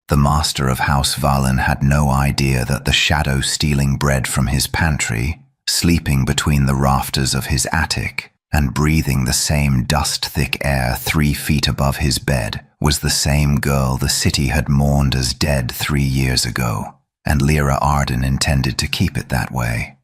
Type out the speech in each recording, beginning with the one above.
The master of House Valen had no idea that the shadow stealing bread from his pantry, sleeping between the rafters of his attic, and breathing the same dust-thick air 3 feet above his bed was the same girl the city had mourned as dead 3 years ago, and Lyra Arden intended to keep it that way.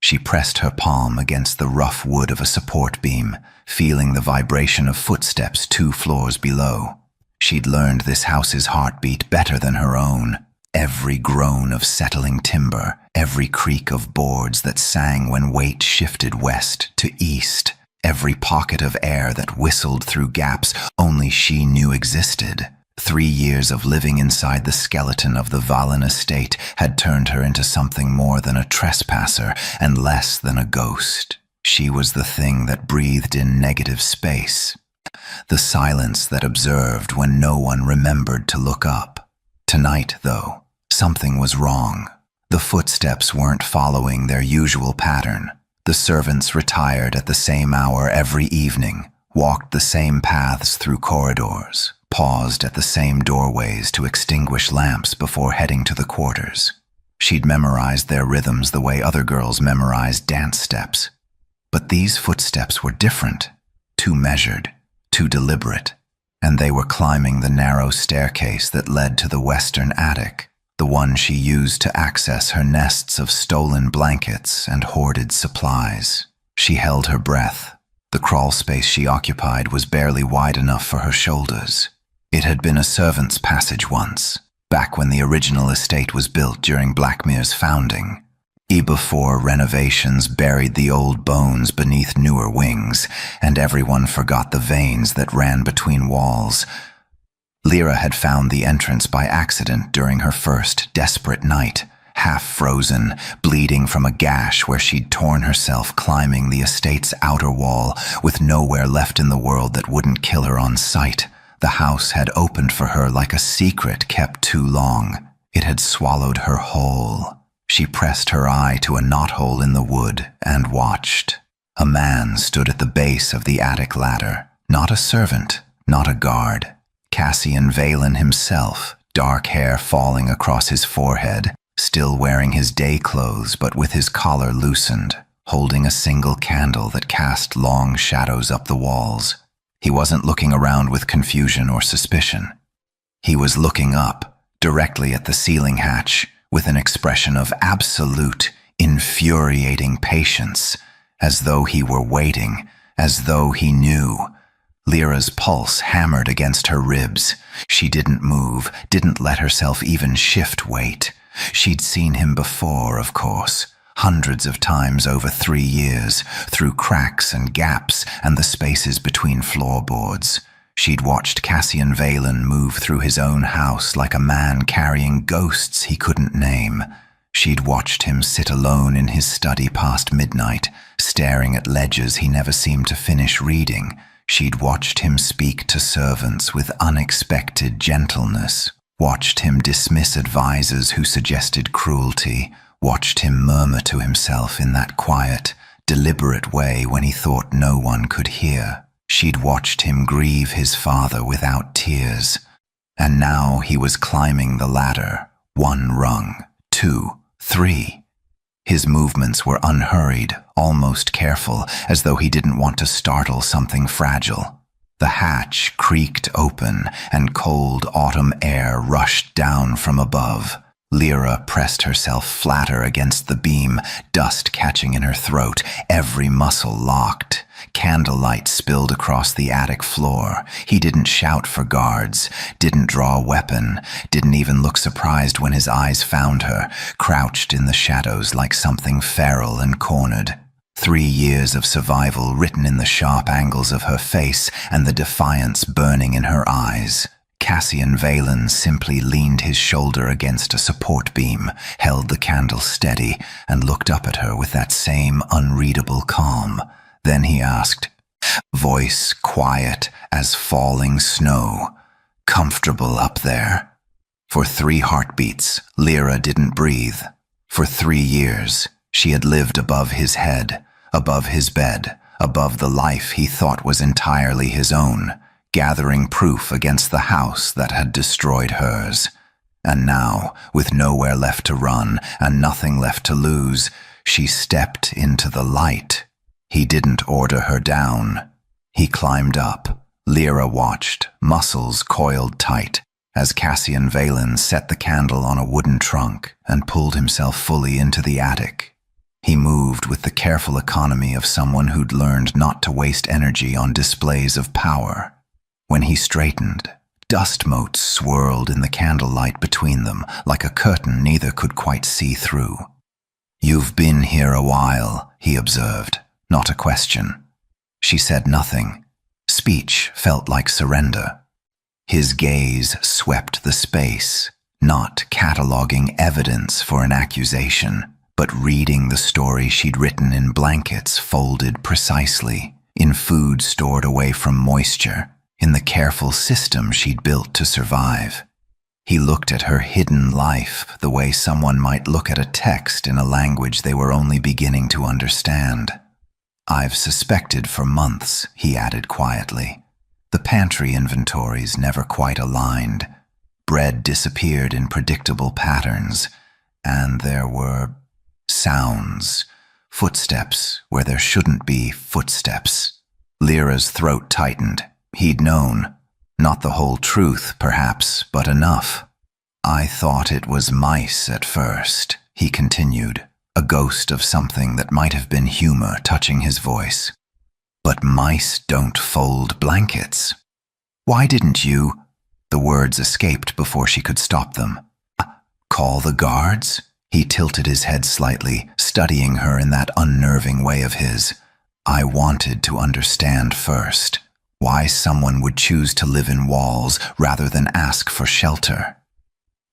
She pressed her palm against the rough wood of a support beam, feeling the vibration of footsteps 2 floors below. She'd learned this house's heartbeat better than her own. Every groan of settling timber, every creak of boards that sang when weight shifted west to east, every pocket of air that whistled through gaps only she knew existed. 3 years of living inside the skeleton of the Valen estate had turned her into something more than a trespasser and less than a ghost. She was the thing that breathed in negative space. The silence that observed when no one remembered to look up. Tonight, though, something was wrong. The footsteps weren't following their usual pattern. The servants retired at the same hour every evening, walked the same paths through corridors, paused at the same doorways to extinguish lamps before heading to the quarters. She'd memorized their rhythms the way other girls memorized dance steps. But these footsteps were different, too measured, too deliberate, and they were climbing the narrow staircase that led to the western attic, the one she used to access her nests of stolen blankets and hoarded supplies. She held her breath. The crawl space she occupied was barely wide enough for her shoulders. It had been a servant's passage once, back when the original estate was built during Blackmere's founding. Before renovations buried the old bones beneath newer wings, and everyone forgot the veins that ran between walls. Lyra had found the entrance by accident during her first desperate night, half frozen, bleeding from a gash where she'd torn herself climbing the estate's outer wall, with nowhere left in the world that wouldn't kill her on sight. The house had opened for her like a secret kept too long. It had swallowed her whole. She pressed her eye to a knothole in the wood and watched. A man stood at the base of the attic ladder. Not a servant, not a guard. Cassian Valen himself, dark hair falling across his forehead, still wearing his day clothes but with his collar loosened, holding a single candle that cast long shadows up the walls. He wasn't looking around with confusion or suspicion. He was looking up, directly at the ceiling hatch, with an expression of absolute, infuriating patience, as though he were waiting, as though he knew. Lyra's pulse hammered against her ribs. She didn't move, didn't let herself even shift weight. She'd seen him before, of course, hundreds of times over 3 years, through cracks and gaps and the spaces between floorboards. She'd watched Cassian Valen move through his own house like a man carrying ghosts he couldn't name. She'd watched him sit alone in his study past midnight, staring at ledgers he never seemed to finish reading. She'd watched him speak to servants with unexpected gentleness, watched him dismiss advisors who suggested cruelty, watched him murmur to himself in that quiet, deliberate way when he thought no one could hear. She'd watched him grieve his father without tears, and now he was climbing the ladder, 1 rung, 2, 3. His movements were unhurried, almost careful, as though he didn't want to startle something fragile. The hatch creaked open, and cold autumn air rushed down from above. Lyra pressed herself flatter against the beam, dust catching in her throat, every muscle locked. Candlelight spilled across the attic floor. He didn't shout for guards, didn't draw a weapon, didn't even look surprised when his eyes found her, crouched in the shadows like something feral and cornered. 3 years of survival written in the sharp angles of her face and the defiance burning in her eyes. Cassian Valen simply leaned his shoulder against a support beam, held the candle steady, and looked up at her with that same unreadable calm. Then he asked, voice quiet as falling snow, "Comfortable up there?" For 3 heartbeats, Lyra didn't breathe. For 3 years, she had lived above his head, above his bed, above the life he thought was entirely his own, gathering proof against the house that had destroyed hers. And now, with nowhere left to run and nothing left to lose, she stepped into the light. He didn't order her down. He climbed up. Lyra watched, muscles coiled tight, as Cassian Valen set the candle on a wooden trunk and pulled himself fully into the attic. He moved with the careful economy of someone who'd learned not to waste energy on displays of power. When he straightened, dust motes swirled in the candlelight between them, like a curtain neither could quite see through. "You've been here a while," he observed, not a question. She said nothing. Speech felt like surrender. His gaze swept the space, not cataloging evidence for an accusation, but reading the story she'd written in blankets folded precisely, in food stored away from moisture, in the careful system she'd built to survive. He looked at her hidden life the way someone might look at a text in a language they were only beginning to understand. "I've suspected for months," he added quietly. The pantry inventories never quite aligned. Bread disappeared in predictable patterns, and there were sounds, footsteps where there shouldn't be footsteps. Lyra's throat tightened. He'd known. Not the whole truth, perhaps, but enough. "I thought it was mice at first," he continued, a ghost of something that might have been humor touching his voice. "But mice don't fold blankets. Why didn't you—" The words escaped before she could stop them. "Call the guards?" He tilted his head slightly, studying her in that unnerving way of his. "I wanted to understand first why someone would choose to live in walls rather than ask for shelter.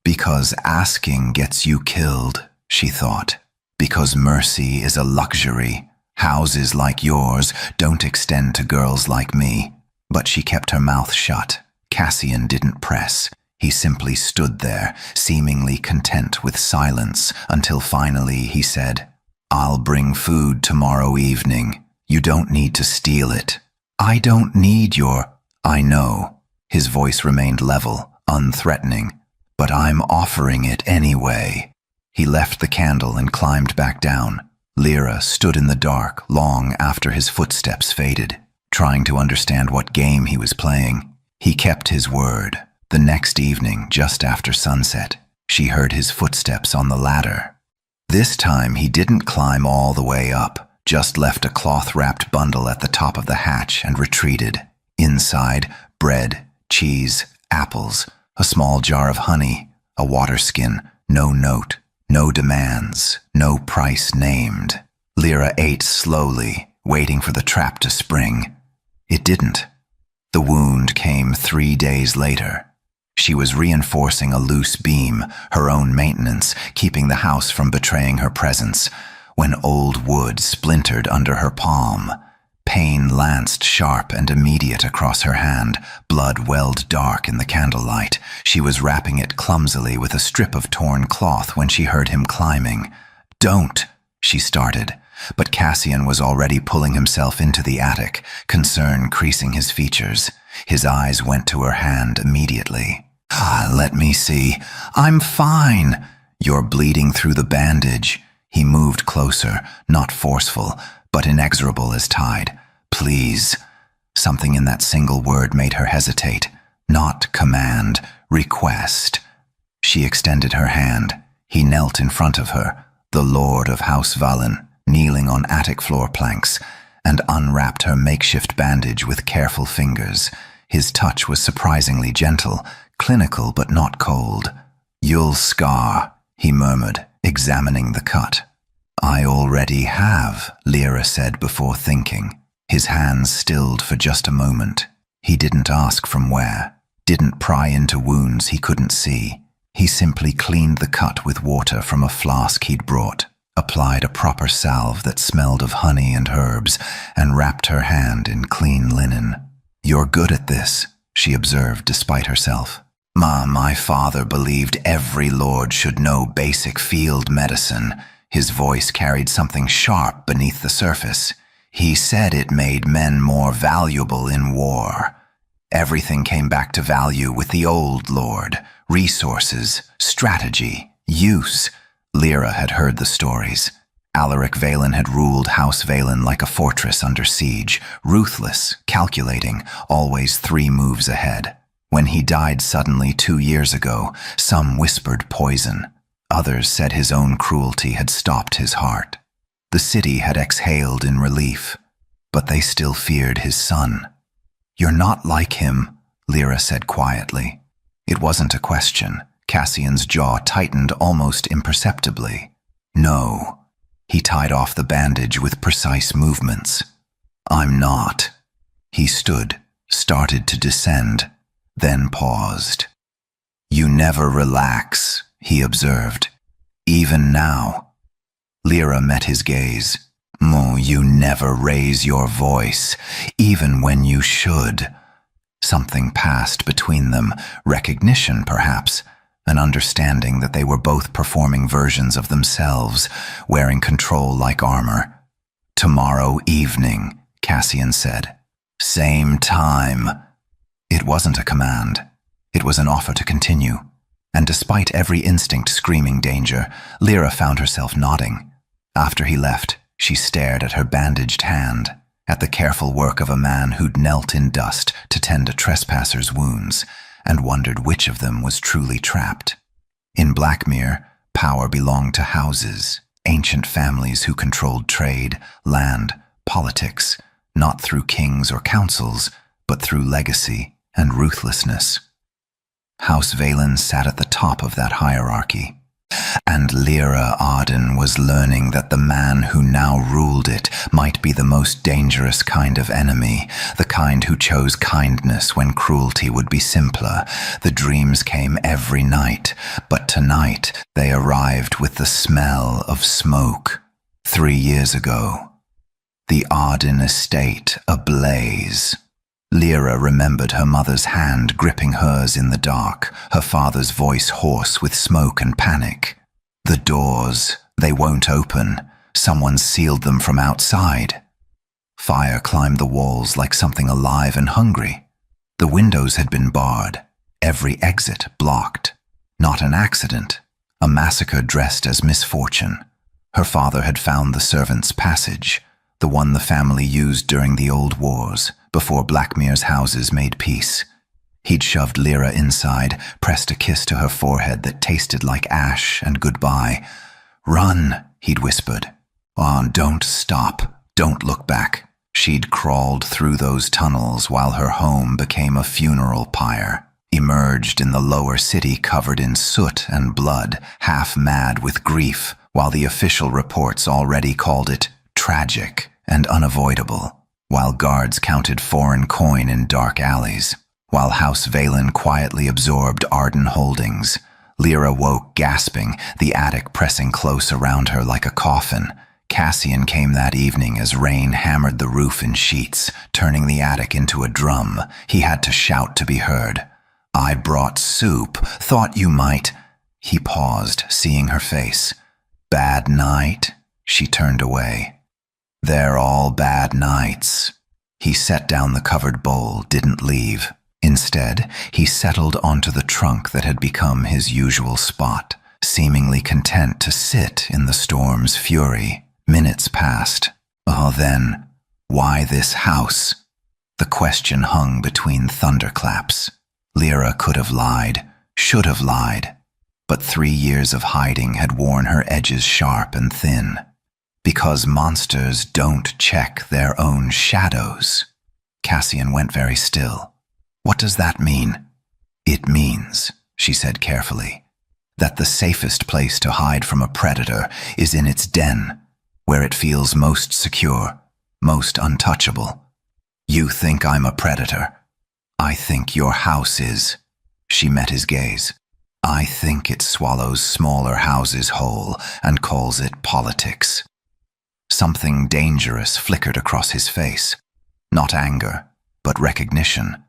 Because asking gets you killed," she thought. "Because mercy is a luxury. Houses like yours don't extend to girls like me." But she kept her mouth shut. Cassian didn't press. He simply stood there, seemingly content with silence, until finally he said, "I'll bring food tomorrow evening. You don't need to steal it." "I don't need your—" "I know." His voice remained level, unthreatening. "But I'm offering it anyway." He left the candle and climbed back down. Lyra stood in the dark long after his footsteps faded, trying to understand what game he was playing. He kept his word. The next evening, just after sunset, she heard his footsteps on the ladder. This time he didn't climb all the way up, just left a cloth-wrapped bundle at the top of the hatch and retreated. Inside, bread, cheese, apples, a small jar of honey, a water skin, no note, no demands, no price named. Lyra ate slowly, waiting for the trap to spring. It didn't. The wound came 3 days later. She was reinforcing a loose beam, her own maintenance, keeping the house from betraying her presence, when old wood splintered under her palm. Pain lanced sharp and immediate across her hand, blood welled dark in the candlelight. She was wrapping it clumsily with a strip of torn cloth when she heard him climbing. "Don't," she started, but Cassian was already pulling himself into the attic, concern creasing his features. His eyes went to her hand immediately. "Let me see. I'm fine." "You're bleeding through the bandage." He moved closer, not forceful, but inexorable as tide. "Please." Something in that single word made her hesitate. Not command, request. She extended her hand. He knelt in front of her, the Lord of House Valen, kneeling on attic floor planks, and unwrapped her makeshift bandage with careful fingers. His touch was surprisingly gentle, clinical but not cold. "You'll scar," he murmured, examining the cut. "I already have," Lyra said before thinking. His hands stilled for just a moment. He didn't ask from where, didn't pry into wounds he couldn't see. He simply cleaned the cut with water from a flask he'd brought, applied a proper salve that smelled of honey and herbs, and wrapped her hand in clean linen. "You're good at this," she observed despite herself. My father believed every lord should know basic field medicine." His voice carried something sharp beneath the surface. "He said it made men more valuable in war." Everything came back to value with the old lord. Resources, strategy, use. Lyra had heard the stories. Alaric Valen had ruled House Valen like a fortress under siege, ruthless, calculating, always 3 moves ahead. When he died suddenly 2 years ago, some whispered poison. Others said his own cruelty had stopped his heart. The city had exhaled in relief, but they still feared his son. "You're not like him," Lyra said quietly. It wasn't a question. Cassian's jaw tightened almost imperceptibly. "No." He tied off the bandage with precise movements. "I'm not." He stood, started to descend, then paused. "You never relax," he observed. "Even now." Lyra met his gaze. You never raise your voice, even when you should." Something passed between them, recognition perhaps, an understanding that they were both performing versions of themselves, wearing control like armor. "Tomorrow evening," Cassian said. "Same time." It wasn't a command. It was an offer to continue. And despite every instinct screaming danger, Lyra found herself nodding. After he left, she stared at her bandaged hand, at the careful work of a man who'd knelt in dust to tend a trespasser's wounds, and wondered which of them was truly trapped. In Blackmere, power belonged to houses, ancient families who controlled trade, land, politics, not through kings or councils, but through legacy and ruthlessness. House Valen sat at the top of that hierarchy. And Lyra Arden was learning that the man who now ruled it might be the most dangerous kind of enemy, the kind who chose kindness when cruelty would be simpler. The dreams came every night, but tonight they arrived with the smell of smoke. 3 years ago, the Arden estate ablaze. Lyra remembered her mother's hand gripping hers in the dark, her father's voice hoarse with smoke and panic. "The doors, they won't open. Someone sealed them from outside." Fire climbed the walls like something alive and hungry. The windows had been barred, every exit blocked. Not an accident, a massacre dressed as misfortune. Her father had found the servants' passage, the one the family used during the old wars, before Blackmere's houses made peace. He'd shoved Lyra inside, pressed a kiss to her forehead that tasted like ash and goodbye. "Run," he'd whispered. "Oh, don't stop. Don't look back." She'd crawled through those tunnels while her home became a funeral pyre, emerged in the lower city covered in soot and blood, half mad with grief, while the official reports already called it tragic and unavoidable. While guards counted foreign coin in dark alleys, while House Valen quietly absorbed Arden holdings, Lyra woke gasping, the attic pressing close around her like a coffin. Cassian came that evening as rain hammered the roof in sheets, turning the attic into a drum. He had to shout to be heard. "I brought soup. Thought you might." He paused, seeing her face. "Bad night?" She turned away. "They're all bad nights." He set down the covered bowl, didn't leave. Instead, he settled onto the trunk that had become his usual spot, seemingly content to sit in the storm's fury. Minutes passed. Oh, then, why this house? The question hung between thunderclaps. Lyra could have lied, should have lied, but 3 years of hiding had worn her edges sharp and thin. Because monsters don't check their own shadows. Cassian went very still. "What does that mean?" "It means," she said carefully, "that the safest place to hide from a predator is in its den, where it feels most secure, most untouchable. You think I'm a predator. I think your house is." She met his gaze. "I think it swallows smaller houses whole and calls it politics." Something dangerous flickered across his face. Not anger, but recognition.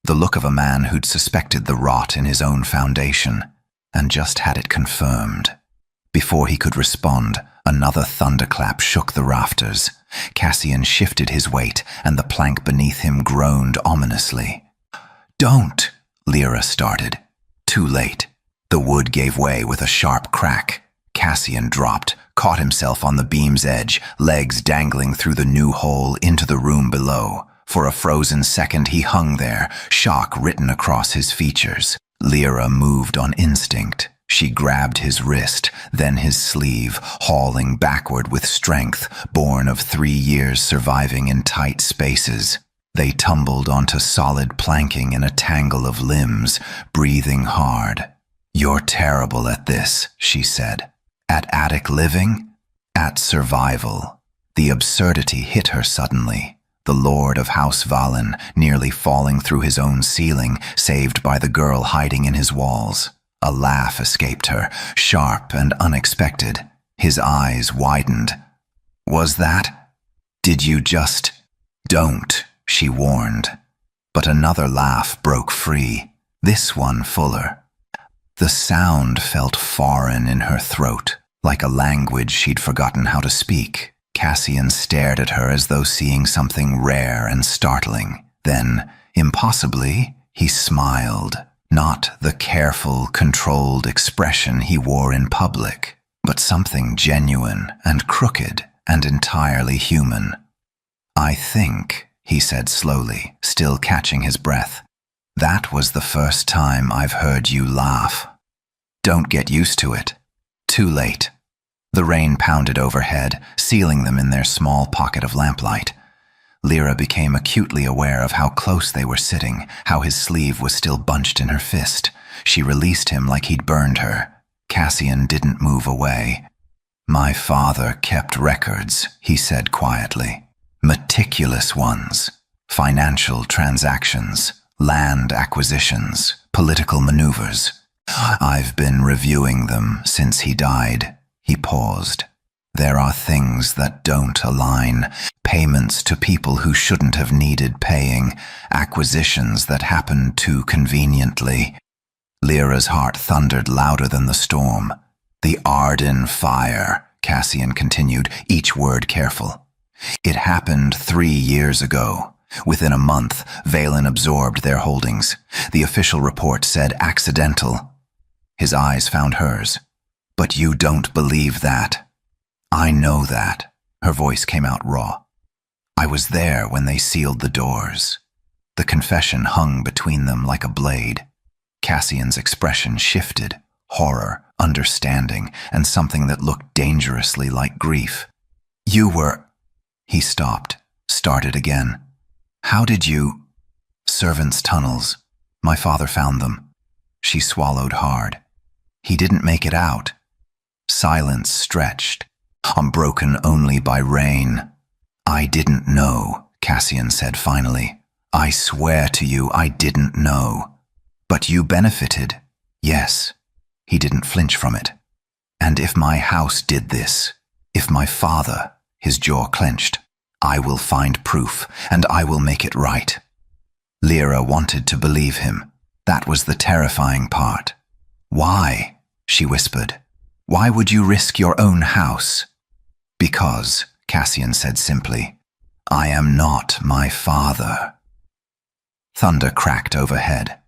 The look of a man who'd suspected the rot in his own foundation, and just had it confirmed. Before he could respond, another thunderclap shook the rafters. Cassian shifted his weight, and the plank beneath him groaned ominously. Don't, Lyra started. Too late. The wood gave way with a sharp crack. Cassian dropped, caught himself on the beam's edge, legs dangling through the new hole into the room below. For a frozen second he hung there, shock written across his features. Lyra moved on instinct. She grabbed his wrist, then his sleeve, hauling backward with strength, born of 3 years surviving in tight spaces. They tumbled onto solid planking in a tangle of limbs, breathing hard. "You're terrible at this," she said. "At attic living? At survival." The absurdity hit her suddenly. The lord of House Valen nearly falling through his own ceiling, saved by the girl hiding in his walls. A laugh escaped her, sharp and unexpected. His eyes widened. "Was that? Did you just—" "Don't," she warned. But another laugh broke free, this one fuller. The sound felt foreign in her throat, like a language she'd forgotten how to speak. Cassian stared at her as though seeing something rare and startling. Then, impossibly, he smiled. Not the careful, controlled expression he wore in public, but something genuine and crooked and entirely human. "I think," he said slowly, still catching his breath, "that was the first time I've heard you laugh. Don't get used to it. Too late." The rain pounded overhead, sealing them in their small pocket of lamplight. Lyra became acutely aware of how close they were sitting, how his sleeve was still bunched in her fist. She released him like he'd burned her. Cassian didn't move away. "My father kept records," he said quietly. "Meticulous ones. Financial transactions, land acquisitions, political maneuvers. I've been reviewing them since he died." He paused. "There are things that don't align. Payments to people who shouldn't have needed paying. Acquisitions that happened too conveniently." Lyra's heart thundered louder than the storm. "The Arden fire," Cassian continued, each word careful. "It happened 3 years ago. Within a month, Valen absorbed their holdings. The official report said accidental." His eyes found hers. "But you don't believe that." "I know that." Her voice came out raw. "I was there when they sealed the doors." The confession hung between them like a blade. Cassian's expression shifted, horror, understanding, and something that looked dangerously like grief. "You were—" He stopped, started again. "How did you—" "Servants' tunnels. My father found them." She swallowed hard. "He didn't make it out." Silence stretched, unbroken only by rain. "I didn't know," Cassian said finally. "I swear to you I didn't know. But you benefited." "Yes." He didn't flinch from it. "And if my house did this, if my father," his jaw clenched, "I will find proof, and I will make it right." Lyra wanted to believe him. That was the terrifying part. "Why?" she whispered. "Why would you risk your own house?" "Because," Cassian said simply, "I am not my father." Thunder cracked overhead,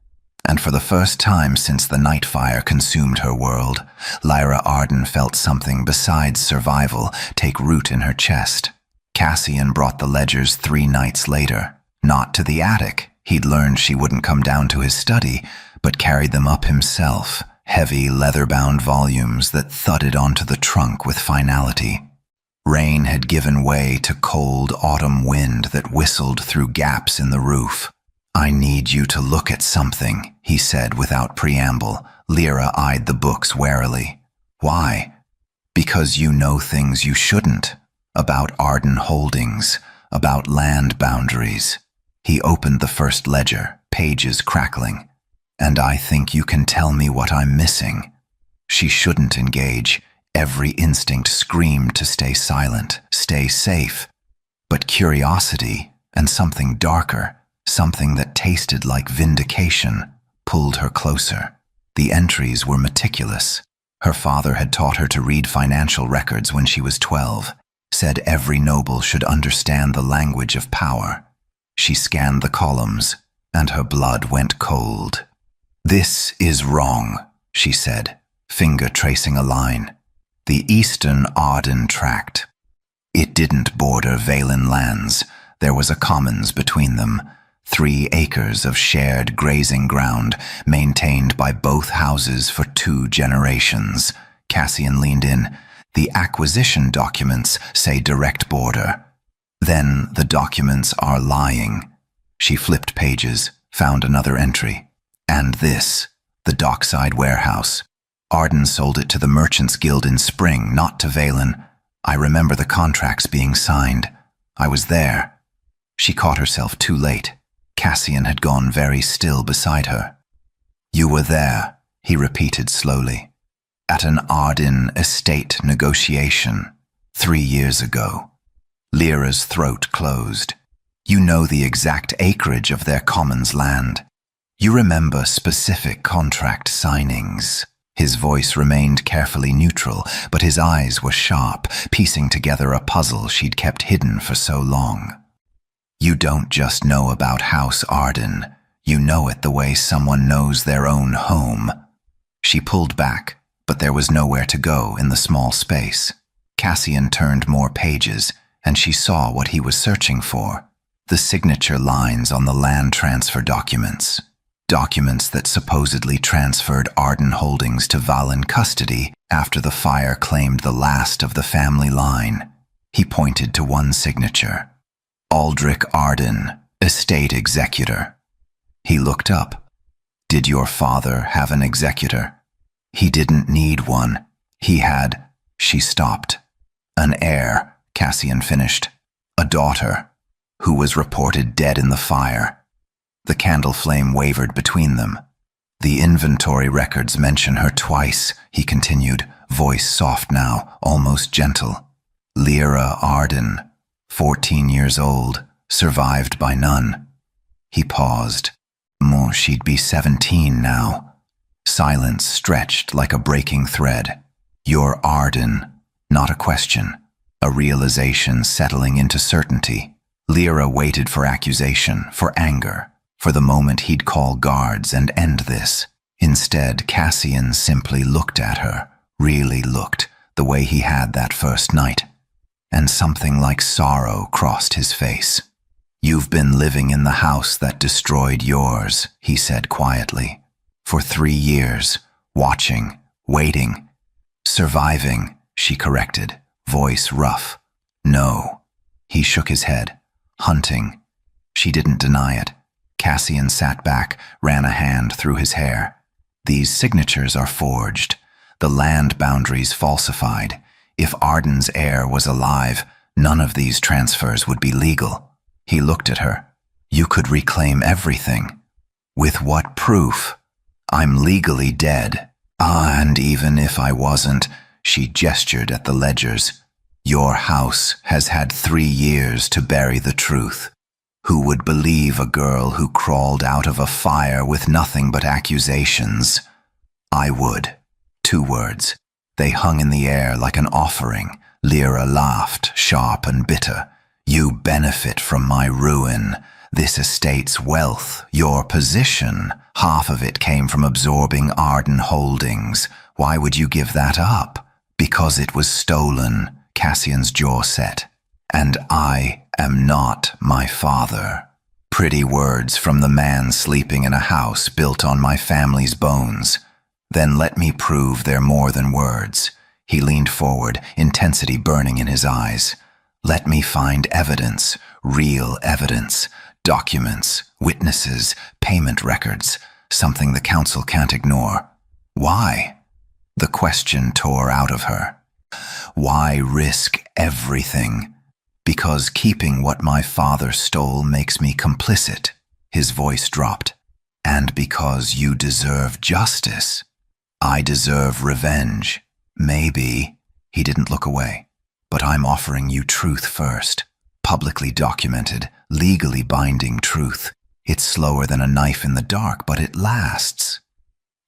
and for the first time since the night fire consumed her world, Lyra Arden felt something besides survival take root in her chest. Cassian brought the ledgers 3 nights later, not to the attic. He'd learned she wouldn't come down to his study, but carried them up himself. Heavy, leather-bound volumes that thudded onto the trunk with finality. Rain had given way to cold autumn wind that whistled through gaps in the roof. "I need you to look at something," he said without preamble. Lyra eyed the books warily. "Why?" "Because you know things you shouldn't. About Arden holdings, about land boundaries." He opened the first ledger, pages crackling. "And I think you can tell me what I'm missing." She shouldn't engage. Every instinct screamed to stay silent, stay safe. But curiosity, and something darker, something that tasted like vindication, pulled her closer. The entries were meticulous. Her father had taught her to read financial records when she was 12, said every noble should understand the language of power. She scanned the columns. and her blood went cold. "This is wrong," she said, finger tracing a line. "The Eastern Arden Tract." It didn't border Valen lands. There was a commons between them, 3 acres of shared grazing ground maintained by both houses for 2 generations. Cassian leaned in. "The acquisition documents say direct border." "Then the documents are lying." She flipped pages, found another entry. "And this, the dockside warehouse. Arden sold it to the Merchants Guild in spring, not to Valen. I remember the contracts being signed. I was there." She caught herself too late. Cassian had gone very still beside her. "You were there," he repeated slowly, "at an Arden estate negotiation 3 years ago." Lyra's throat closed. "You know the exact acreage of their commons land. You remember specific contract signings." His voice remained carefully neutral, but his eyes were sharp, piecing together a puzzle she'd kept hidden for so long. "You don't just know about House Arden. You know it the way someone knows their own home." She pulled back, but there was nowhere to go in the small space. Cassian turned more pages, and she saw what he was searching for: the signature lines on the land transfer documents. Documents that supposedly transferred Arden holdings to Valen custody after the fire claimed the last of the family line. He pointed to one signature: Aldrich Arden, estate executor. He looked up. "Did your father have an executor?" "He didn't need one. He had—" She stopped. "An heir," Cassian finished. "A daughter, who was reported dead in the fire." The candle flame wavered between them. "The inventory records mention her twice," he continued, voice soft now, almost gentle. "Lyra Arden, 14 years old, survived by none." He paused. She'd be 17 now." Silence stretched like a breaking thread. "You're Arden." Not a question. A realization settling into certainty. Lyra waited for accusation, for anger, for the moment he'd call guards and end this. Instead, Cassian simply looked at her, really looked, the way he had that first night. And something like sorrow crossed his face. "You've been living in the house that destroyed yours," he said quietly. "For 3 years, watching, waiting, surviving," she corrected, voice rough. "No." He shook his head. "Hunting." She didn't deny it. Cassian sat back, ran a hand through his hair. "These signatures are forged. The land boundaries falsified. If Arden's heir was alive, none of these transfers would be legal." He looked at her. "You could reclaim everything." "With what proof?" "I'm legally dead." And even if I wasn't," she gestured at the ledgers, "your house has had 3 years to bury the truth. Who would believe a girl who crawled out of a fire with nothing but accusations?" "I would." 2 words. They hung in the air like an offering. Lyra laughed, sharp and bitter. "You benefit from my ruin. This estate's wealth, your position, half of it came from absorbing Arden holdings. Why would you give that up?" "Because it was stolen," Cassian's jaw set. "And I am not my father." Pretty words from the man sleeping in a house built on my family's bones. "Then let me prove they're more than words." He leaned forward, intensity burning in his eyes. "Let me find evidence, real evidence, documents, witnesses, payment records, something the council can't ignore." "Why?" The question tore out of her. "Why risk everything?" "Because keeping what my father stole makes me complicit." His voice dropped. "And because you deserve justice." "I deserve revenge." "Maybe." He didn't look away. "But I'm offering you truth first. Publicly documented, legally binding truth. It's slower than a knife in the dark, but it lasts."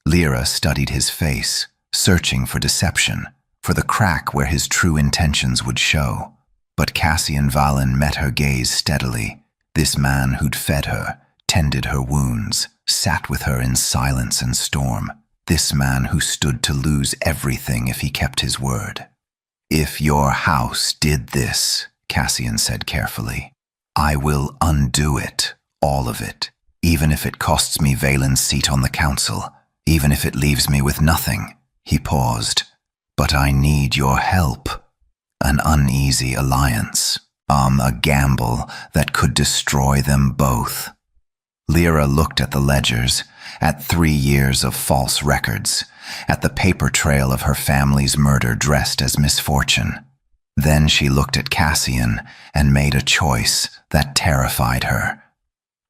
Lyra studied his face, searching for deception, for the crack where his true intentions would show. But Cassian Valen met her gaze steadily. This man who'd fed her, tended her wounds, sat with her in silence and storm. This man who stood to lose everything if he kept his word. "If your house did this," Cassian said carefully, "I will undo it, all of it, even if it costs me Valen's seat on the council, even if it leaves me with nothing." He paused. "But I need your help." An uneasy alliance. A gamble that could destroy them both. Lyra looked at the ledgers, at 3 years of false records, at the paper trail of her family's murder dressed as misfortune. Then she looked at Cassian and made a choice that terrified her.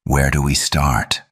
Where do we start?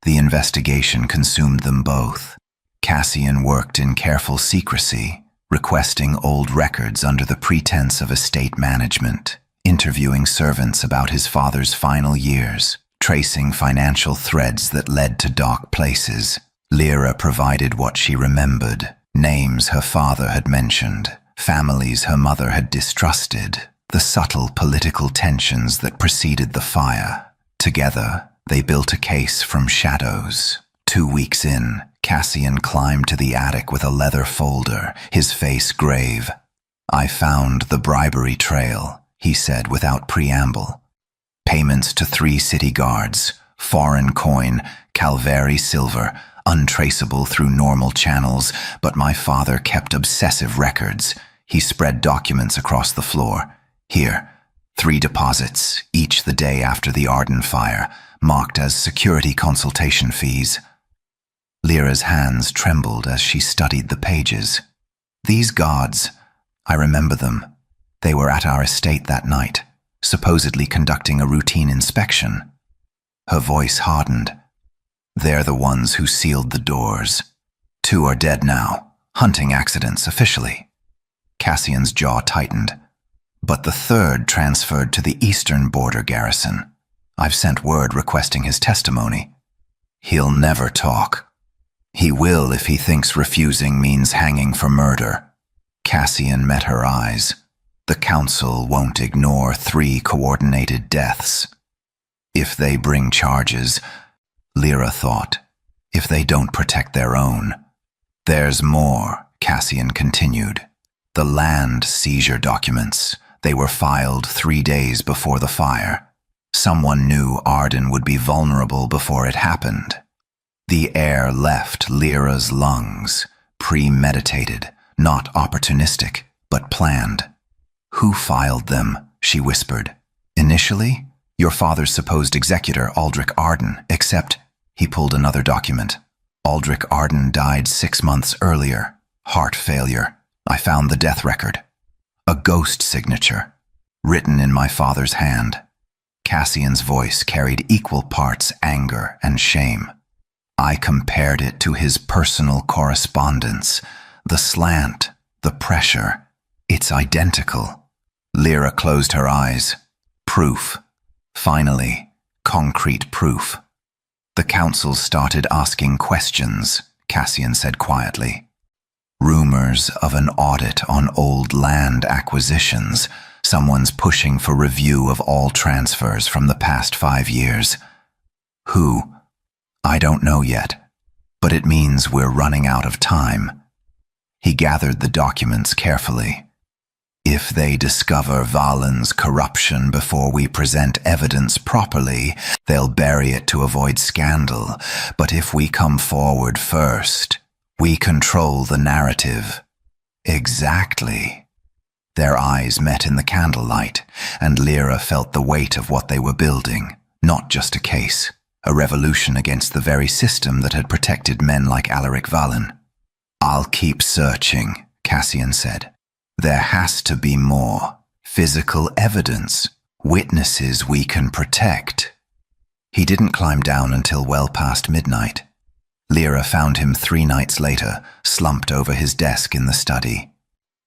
The investigation consumed them both. Cassian worked in careful secrecy, requesting old records under the pretense of estate management, interviewing servants about his father's final years, tracing financial threads that led to dark places. Lyra provided what she remembered, names her father had mentioned, families her mother had distrusted, the subtle political tensions that preceded the fire. Together, they built a case from shadows. 2 weeks in, Cassian climbed to the attic with a leather folder, his face grave. "I found the bribery trail," he said without preamble. "Payments to 3 city guards, foreign coin, Calvary silver, untraceable through normal channels, but my father kept obsessive records." He spread documents across the floor. "Here, 3 deposits, each the day after the Arden fire, marked as security consultation fees." Lyra's hands trembled as she studied the pages. "These guards, I remember them. They were at our estate that night, supposedly conducting a routine inspection." Her voice hardened. "They're the ones who sealed the doors. 2 are dead now, hunting accidents officially." Cassian's jaw tightened. "But the 3rd transferred to the eastern border garrison. I've sent word requesting his testimony." "He'll never talk." "He will if he thinks refusing means hanging for murder." Cassian met her eyes. "The council won't ignore 3 coordinated deaths. If they bring charges," Lyra thought, "if they don't protect their own." "There's more," Cassian continued. "The land seizure documents. They were filed 3 days before the fire. Someone knew Arden would be vulnerable before it happened. The air left Lyra's lungs, premeditated, not opportunistic, but planned. "Who filed them?" she whispered. "Initially, your father's supposed executor, Aldrich Arden, except..." He pulled another document. "Aldrich Arden died 6 months earlier. Heart failure. I found the death record. A ghost signature, written in my father's hand." Cassian's voice carried equal parts anger and shame. "I compared it to his personal correspondence. The slant, the pressure. It's identical." Lyra closed her eyes. "Proof. Finally, concrete proof." "The council started asking questions," Cassian said quietly. "Rumors of an audit on old land acquisitions. Someone's pushing for review of all transfers from the past 5 years. Who? I don't know yet, but it means we're running out of time." He gathered the documents carefully. "If they discover Valen's corruption before we present evidence properly, they'll bury it to avoid scandal. But if we come forward first, we control the narrative." "Exactly." Their eyes met in the candlelight, and Lyra felt the weight of what they were building. Not just a case, a revolution against the very system that had protected men like Alaric Valen. "I'll keep searching," Cassian said. "There has to be more. Physical evidence, witnesses we can protect." He didn't climb down until well past midnight. Lyra found him 3 nights later, slumped over his desk in the study.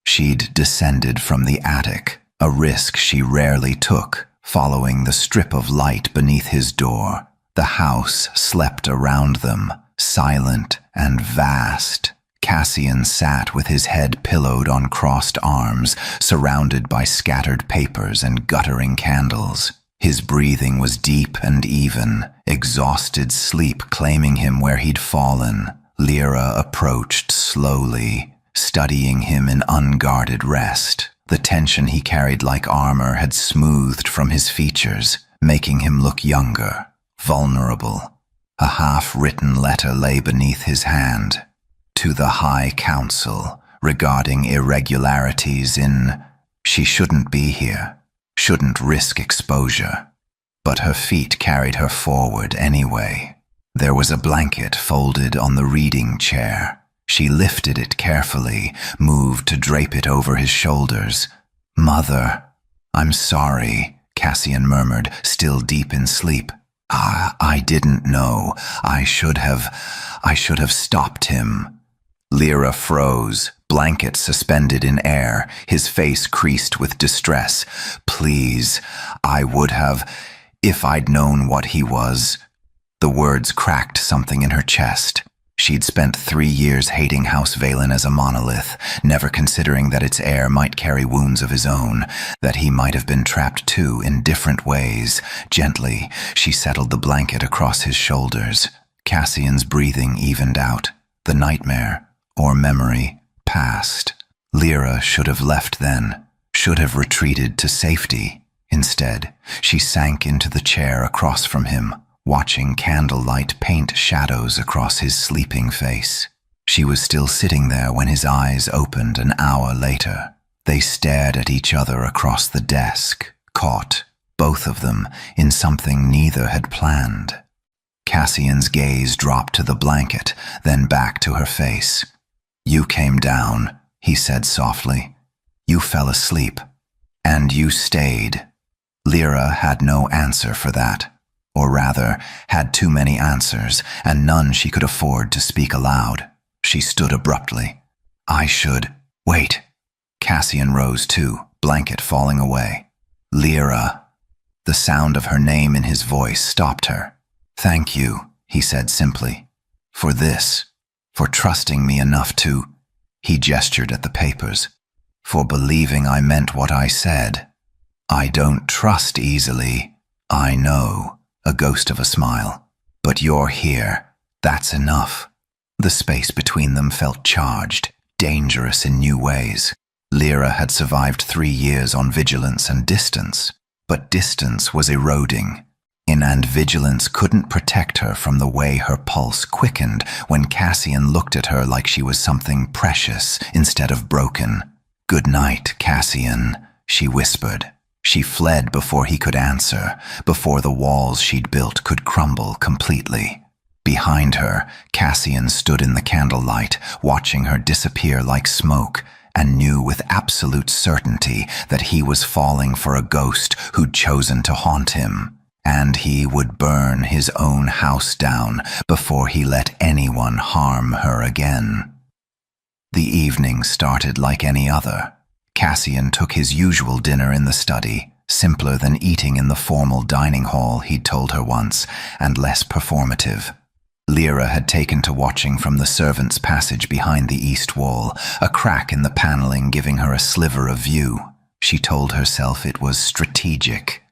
She'd descended from the attic, a risk she rarely took, following the strip of light beneath his door. The house slept around them, silent and vast. Cassian sat with his head pillowed on crossed arms, surrounded by scattered papers and guttering candles. His breathing was deep and even, exhausted sleep claiming him where he'd fallen. Lyra approached slowly, studying him in unguarded rest. The tension he carried like armor had smoothed from his features, making him look younger, vulnerable. A half-written letter lay beneath his hand. To the High Council, regarding irregularities in... She shouldn't be here, shouldn't risk exposure. But her feet carried her forward anyway. There was a blanket folded on the reading chair. She lifted it carefully, moved to drape it over his shoulders. "Mother, I'm sorry," Cassian murmured, still deep in sleep. I didn't know. I should have stopped him." Lyra froze, blanket suspended in air, his face creased with distress. "Please, I would have, if I'd known what he was." The words cracked something in her chest. She'd spent 3 years hating House Valen as a monolith, never considering that its heir might carry wounds of his own, that he might have been trapped too in different ways. Gently, she settled the blanket across his shoulders. Cassian's breathing evened out. The nightmare, or memory, passed. Lyra should have left then, should have retreated to safety. Instead, she sank into the chair across from him, watching candlelight paint shadows across his sleeping face. She was still sitting there when his eyes opened an hour later. They stared at each other across the desk, caught, both of them, in something neither had planned. Cassian's gaze dropped to the blanket, then back to her face. "You came down," he said softly. "You fell asleep. And you stayed." Lyra had no answer for that. Or rather, had too many answers, and none she could afford to speak aloud. She stood abruptly. Wait." Cassian rose too, blanket falling away. "Lyra." The sound of her name in his voice stopped her. "Thank you," he said simply. "For this. For trusting me enough to..." He gestured at the papers. "For believing I meant what I said. I don't trust easily. I know." A ghost of a smile. "But you're here. That's enough." The space between them felt charged, dangerous in new ways. Lyra had survived 3 years on vigilance and distance, but distance was eroding. And vigilance couldn't protect her from the way her pulse quickened when Cassian looked at her like she was something precious instead of broken. "Good night, Cassian," she whispered. She fled before he could answer, before the walls she'd built could crumble completely. Behind her, Cassian stood in the candlelight, watching her disappear like smoke, and knew with absolute certainty that he was falling for a ghost who'd chosen to haunt him. And he would burn his own house down before he let anyone harm her again. The evening started like any other. Cassian took his usual dinner in the study, simpler than eating in the formal dining hall he'd told her once, and less performative. Lyra had taken to watching from the servants' passage behind the east wall, a crack in the paneling giving her a sliver of view. She told herself it was strategic,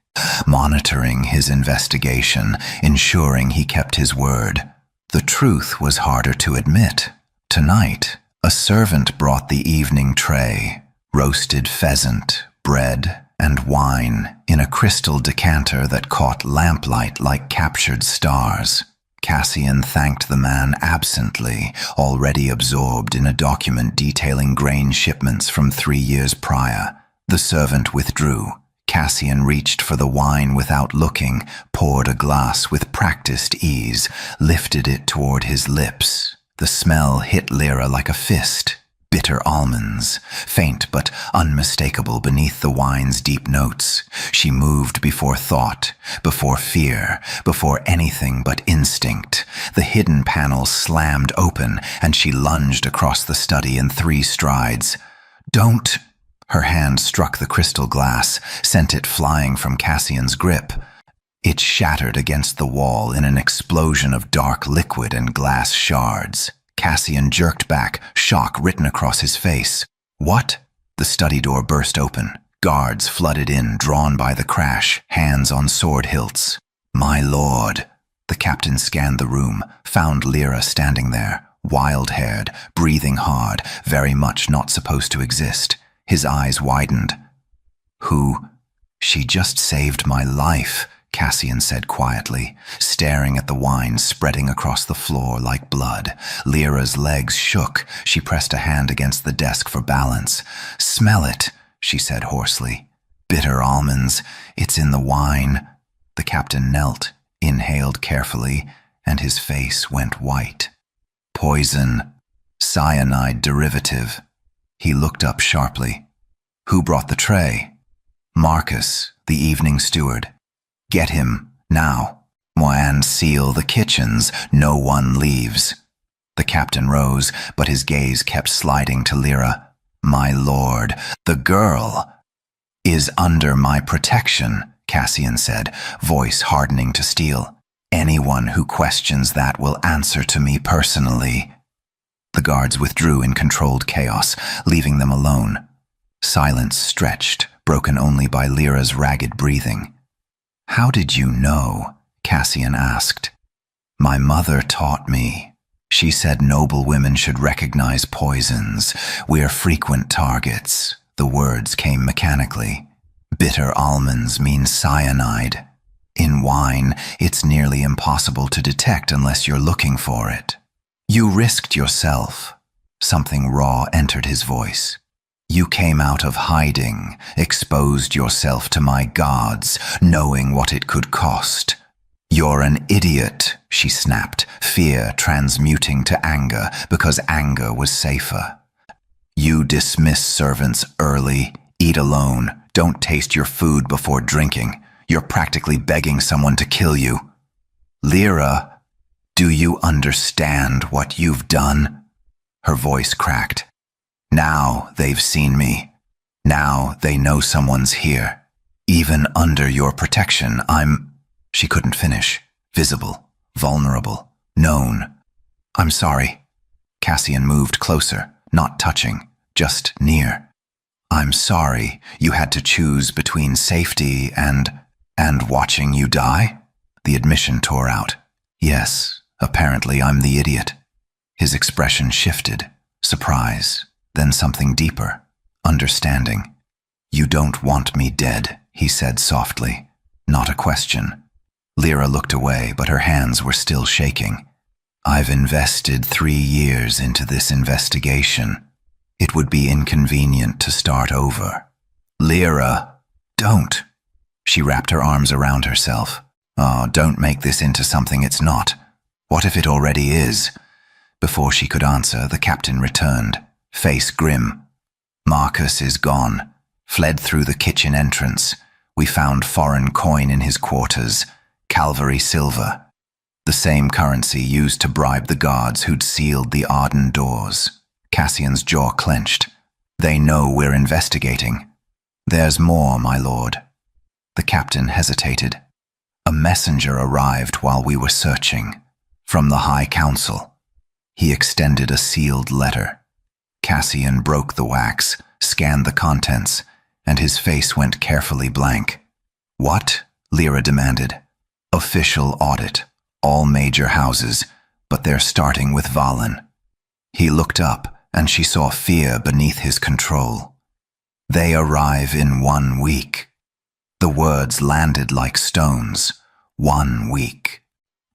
monitoring his investigation, ensuring he kept his word. The truth was harder to admit. Tonight, a servant brought the evening tray. Roasted pheasant, bread, and wine in a crystal decanter that caught lamplight like captured stars. Cassian thanked the man absently, already absorbed in a document detailing grain shipments from 3 years prior. The servant withdrew. Cassian reached for the wine without looking, poured a glass with practiced ease, lifted it toward his lips. The smell hit Lyra like a fist. Bitter almonds, faint but unmistakable beneath the wine's deep notes. She moved before thought, before fear, before anything but instinct. The hidden panel slammed open, and she lunged across the study in 3 strides. "Don't!" Her hand struck the crystal glass, sent it flying from Cassian's grip. It shattered against the wall in an explosion of dark liquid and glass shards. Cassian jerked back, shock written across his face. "What?" The study door burst open. Guards flooded in, drawn by the crash, hands on sword hilts. "My lord." The captain scanned the room, found Lyra standing there, wild-haired, breathing hard, very much not supposed to exist. His eyes widened. "Who?" "She just saved my life," Cassian said quietly, staring at the wine spreading across the floor like blood. Lyra's legs shook. She pressed a hand against the desk for balance. "Smell it," she said hoarsely. "Bitter almonds. It's in the wine." The captain knelt, inhaled carefully, and his face went white. "Poison. Cyanide derivative." He looked up sharply. "Who brought the tray?" "Marcus, the evening steward." "Get him, now. And seal the kitchens. No one leaves." The captain rose, but his gaze kept sliding to Lyra. "My lord, the girl is under my protection," Cassian said, voice hardening to steel. "Anyone who questions that will answer to me personally." The guards withdrew in controlled chaos, leaving them alone. Silence stretched, broken only by Lyra's ragged breathing. "How did you know?" Cassian asked. "My mother taught me. She said noble women should recognize poisons. We're frequent targets." The words came mechanically. "Bitter almonds mean cyanide. In wine, it's nearly impossible to detect unless you're looking for it. You risked yourself." Something raw entered his voice. "You came out of hiding, exposed yourself to my gods, knowing what it could cost. You're an idiot," she snapped, fear transmuting to anger because anger was safer. "You dismiss servants early, eat alone, don't taste your food before drinking. You're practically begging someone to kill you. Lyra, do you understand what you've done?" Her voice cracked. "Now they've seen me. Now they know someone's here. Even under your protection, I'm—" She couldn't finish. Visible, vulnerable, known. "I'm sorry." Cassian moved closer, not touching, just near. "I'm sorry you had to choose between safety and watching you die?" The admission tore out. "Yes, apparently I'm the idiot." His expression shifted. Surprise, then something deeper. Understanding. "You don't want me dead," he said softly. Not a question. Lyra looked away, but her hands were still shaking. "I've invested 3 years into this investigation. It would be inconvenient to start over." "Lyra, don't." She wrapped her arms around herself. "Oh, don't make this into something it's not. What if it already is?" Before she could answer, the captain returned, face grim. "Marcus is gone. Fled through the kitchen entrance. We found foreign coin in his quarters. Calvary silver. The same currency used to bribe the guards who'd sealed the Arden doors." Cassian's jaw clenched. "They know we're investigating." "There's more, my lord." The captain hesitated. "A messenger arrived while we were searching. From the High Council." He extended a sealed letter. Cassian broke the wax, scanned the contents, and his face went carefully blank. "What?" Lyra demanded. "Official audit. All major houses, but they're starting with Valen." He looked up, and she saw fear beneath his control. "They arrive in 1 week." The words landed like stones. 1 week.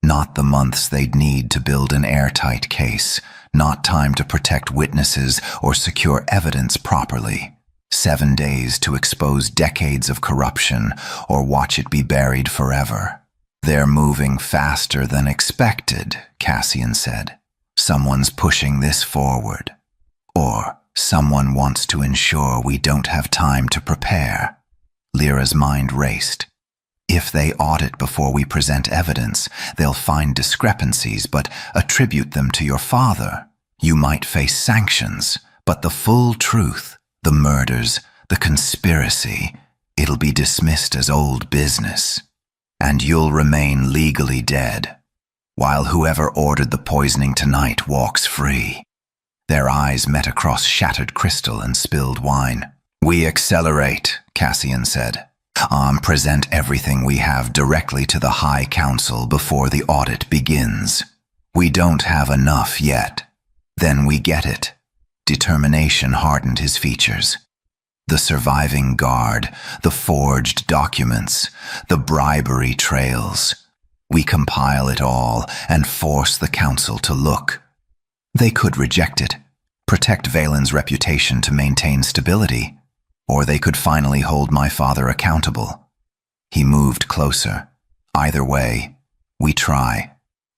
Not the months they'd need to build an airtight case, not time to protect witnesses or secure evidence properly. 7 days to expose decades of corruption or watch it be buried forever. "They're moving faster than expected," Cassian said. "Someone's pushing this forward. Or someone wants to ensure we don't have time to prepare." Lyra's mind raced. "If they audit before we present evidence, they'll find discrepancies but attribute them to your father. You might face sanctions, but the full truth, the murders, the conspiracy, it'll be dismissed as old business. And you'll remain legally dead, while whoever ordered the poisoning tonight walks free." Their eyes met across shattered crystal and spilled wine. "We accelerate," Cassian said. Present everything we have directly to the High Council before the audit begins. We don't have enough yet. Then we get it. Determination hardened his features. The surviving guard, the forged documents, the bribery trails. We compile it all and force the council to look. They could reject it, protect Valen's reputation to maintain stability, or they could finally hold my father accountable. He moved closer. Either way, we try,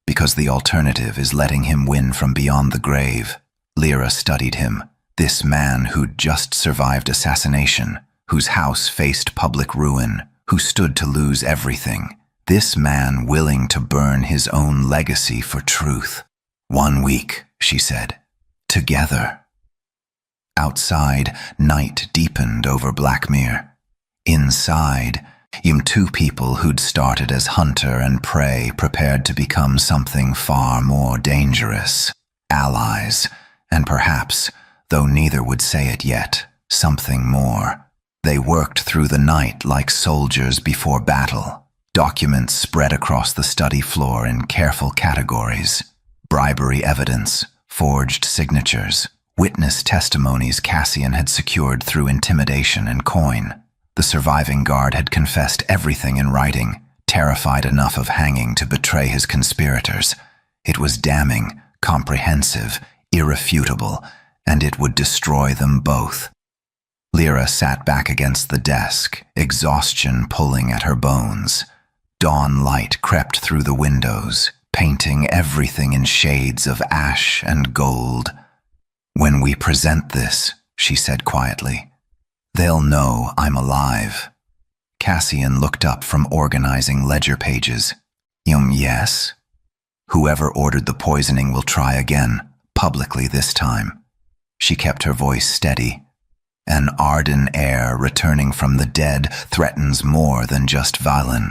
because the alternative is letting him win from beyond the grave. Lyra studied him, this man who'd just survived assassination, whose house faced public ruin, who stood to lose everything. This man willing to burn his own legacy for truth. 1 week, she said. Together. Outside, night deepened over Blackmere. Inside, two people who'd started as hunter and prey prepared to become something far more dangerous. Allies, and perhaps, though neither would say it yet, something more. They worked through the night like soldiers before battle. Documents spread across the study floor in careful categories. Bribery evidence, forged signatures, witness testimonies Cassian had secured through intimidation and coin. The surviving guard had confessed everything in writing, terrified enough of hanging to betray his conspirators. It was damning, comprehensive, irrefutable, and it would destroy them both. Lyra sat back against the desk, exhaustion pulling at her bones. Dawn light crept through the windows, painting everything in shades of ash and gold. When we present this, she said quietly, they'll know I'm alive. Cassian looked up from organizing ledger pages. Yes? Whoever ordered the poisoning will try again, publicly this time. She kept her voice steady. An Arden heir returning from the dead threatens more than just Valen.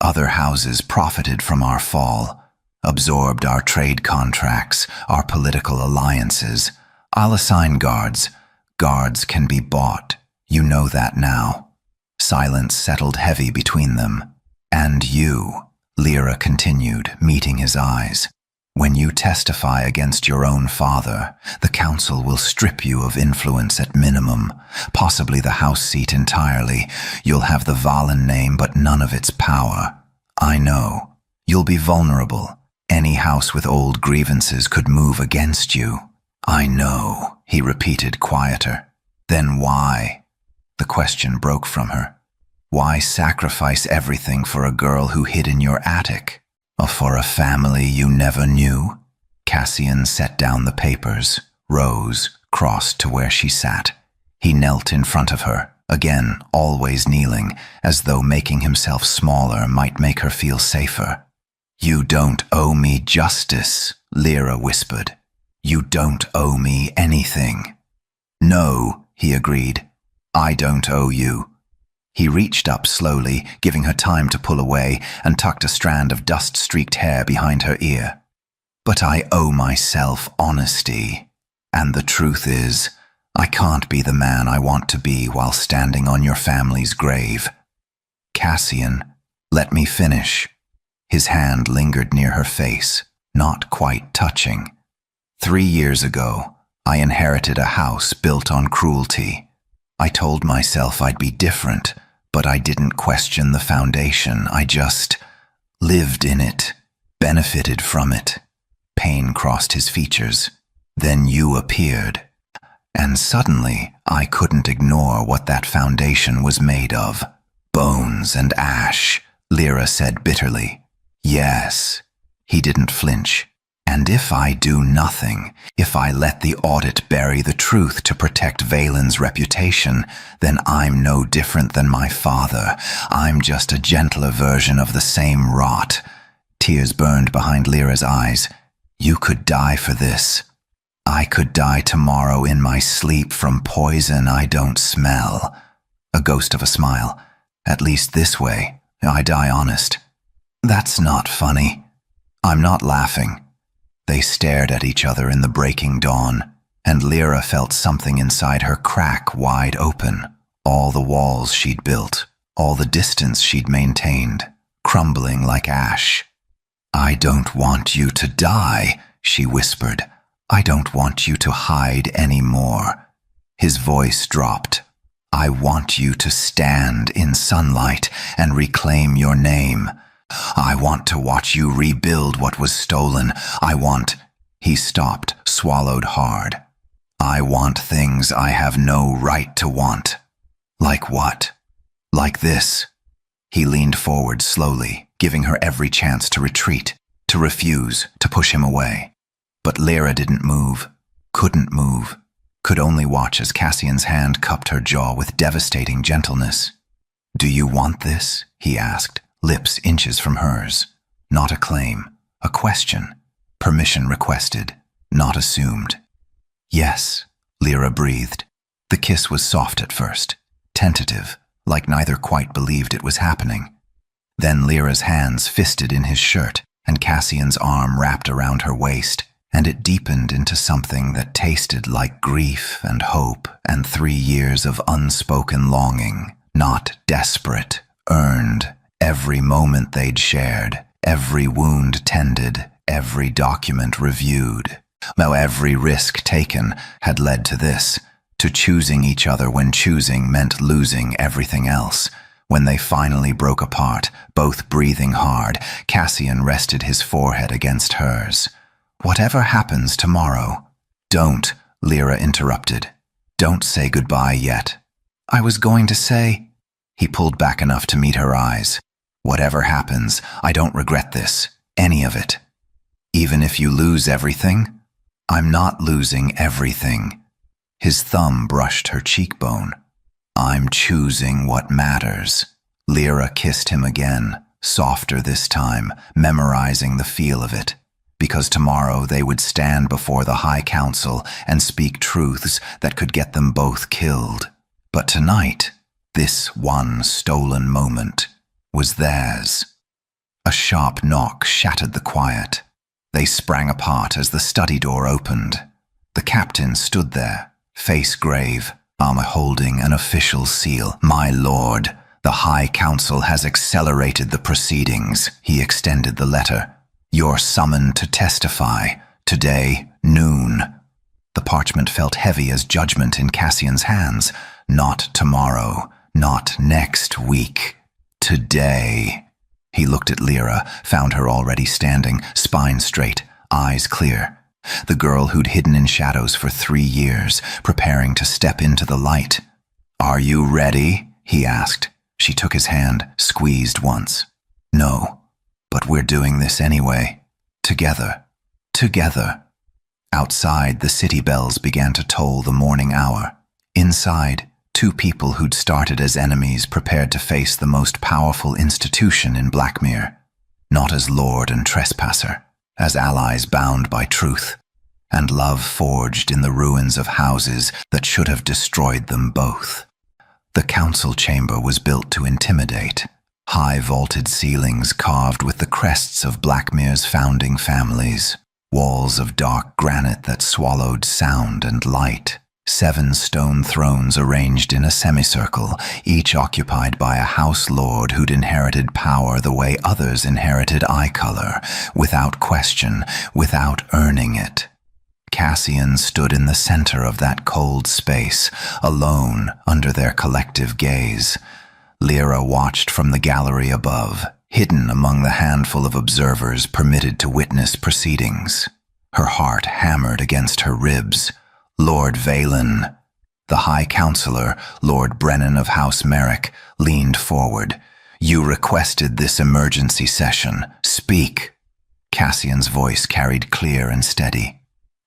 Other houses profited from our fall, absorbed our trade contracts, our political alliances. I'll assign guards. Guards can be bought. You know that now. Silence settled heavy between them. And you, Lyra continued, meeting his eyes. When you testify against your own father, the council will strip you of influence at minimum, possibly the house seat entirely. You'll have the Valen name, but none of its power. I know. You'll be vulnerable. Any house with old grievances could move against you. I know, he repeated quieter. Then why? The question broke from her. Why sacrifice everything for a girl who hid in your attic? Or for a family you never knew? Cassian set down the papers, rose, crossed to where she sat. He knelt in front of her, again, always kneeling, as though making himself smaller might make her feel safer. You don't owe me justice, Lyra whispered. You don't owe me anything. No, he agreed. I don't owe you. He reached up slowly, giving her time to pull away, and tucked a strand of dust-streaked hair behind her ear. But I owe myself honesty. And the truth is, I can't be the man I want to be while standing on your family's grave. Cassian, let me finish. His hand lingered near her face, not quite touching. 3 years ago, I inherited a house built on cruelty. I told myself I'd be different, but I didn't question the foundation. I just lived in it, benefited from it. Pain crossed his features. Then you appeared. And suddenly, I couldn't ignore what that foundation was made of. Bones and ash, Lyra said bitterly. Yes. He didn't flinch. And if I do nothing, if I let the audit bury the truth to protect Valen's reputation, then I'm no different than my father. I'm just a gentler version of the same rot. Tears burned behind Lyra's eyes. You could die for this. I could die tomorrow in my sleep from poison I don't smell. A ghost of a smile. At least this way, I die honest. That's not funny. I'm not laughing. They stared at each other in the breaking dawn, and Lyra felt something inside her crack wide open. All the walls she'd built, all the distance she'd maintained, crumbling like ash. "I don't want you to die," she whispered. "I don't want you to hide anymore." His voice dropped. "I want you to stand in sunlight and reclaim your name. I want to watch you rebuild what was stolen. I want—" He stopped, swallowed hard. "I want things I have no right to want." "Like what?" "Like this." He leaned forward slowly, giving her every chance to retreat, to refuse, to push him away. But Lyra didn't move, couldn't move, could only watch as Cassian's hand cupped her jaw with devastating gentleness. "Do you want this?" he asked, lips inches from hers. Not a claim, a question. Permission requested, not assumed. "Yes," Lyra breathed. The kiss was soft at first, tentative, like neither quite believed it was happening. Then Lyra's hands fisted in his shirt, and Cassian's arm wrapped around her waist, and it deepened into something that tasted like grief and hope and 3 years of unspoken longing, not desperate, earned, every moment they'd shared, every wound tended, every document reviewed. Though every risk taken had led to this, to choosing each other when choosing meant losing everything else. When they finally broke apart, both breathing hard, Cassian rested his forehead against hers. "Whatever happens tomorrow—" "Don't," Lyra interrupted. "Don't say goodbye yet." "I was going to say—" He pulled back enough to meet her eyes. "Whatever happens, I don't regret this, any of it." "Even if you lose everything?" "I'm not losing everything." His thumb brushed her cheekbone. "I'm choosing what matters." Lyra kissed him again, softer this time, memorizing the feel of it. Because tomorrow they would stand before the High Council and speak truths that could get them both killed. But tonight, this one stolen moment, was theirs. A sharp knock shattered the quiet. They sprang apart as the study door opened. The captain stood there, face grave, arm holding an official seal. "My lord, the High Council has accelerated the proceedings," he extended the letter. "You're summoned to testify. Today, noon." The parchment felt heavy as judgment in Cassian's hands. Not tomorrow, not next week. Today. He looked at Lyra, found her already standing, spine straight, eyes clear. The girl who'd hidden in shadows for 3 years, preparing to step into the light. "Are you ready?" he asked. She took his hand, squeezed once. "No, but we're doing this anyway. Together. Together." Outside, the city bells began to toll the morning hour. Inside, 2 people who'd started as enemies prepared to face the most powerful institution in Blackmere. Not as lord and trespasser, as allies bound by truth, and love forged in the ruins of houses that should have destroyed them both. The council chamber was built to intimidate. High vaulted ceilings carved with the crests of Blackmere's founding families. Walls of dark granite that swallowed sound and light. 7 stone thrones arranged in a semicircle, each occupied by a house lord who'd inherited power the way others inherited eye color, without question, without earning it. Cassian stood in the center of that cold space, alone under their collective gaze. Lyra watched from the gallery above, hidden among the handful of observers permitted to witness proceedings. Her heart hammered against her ribs. Lord Valen. The High Counselor, Lord Brennan of House Merrick, leaned forward. "You requested this emergency session. Speak." Cassian's voice carried clear and steady.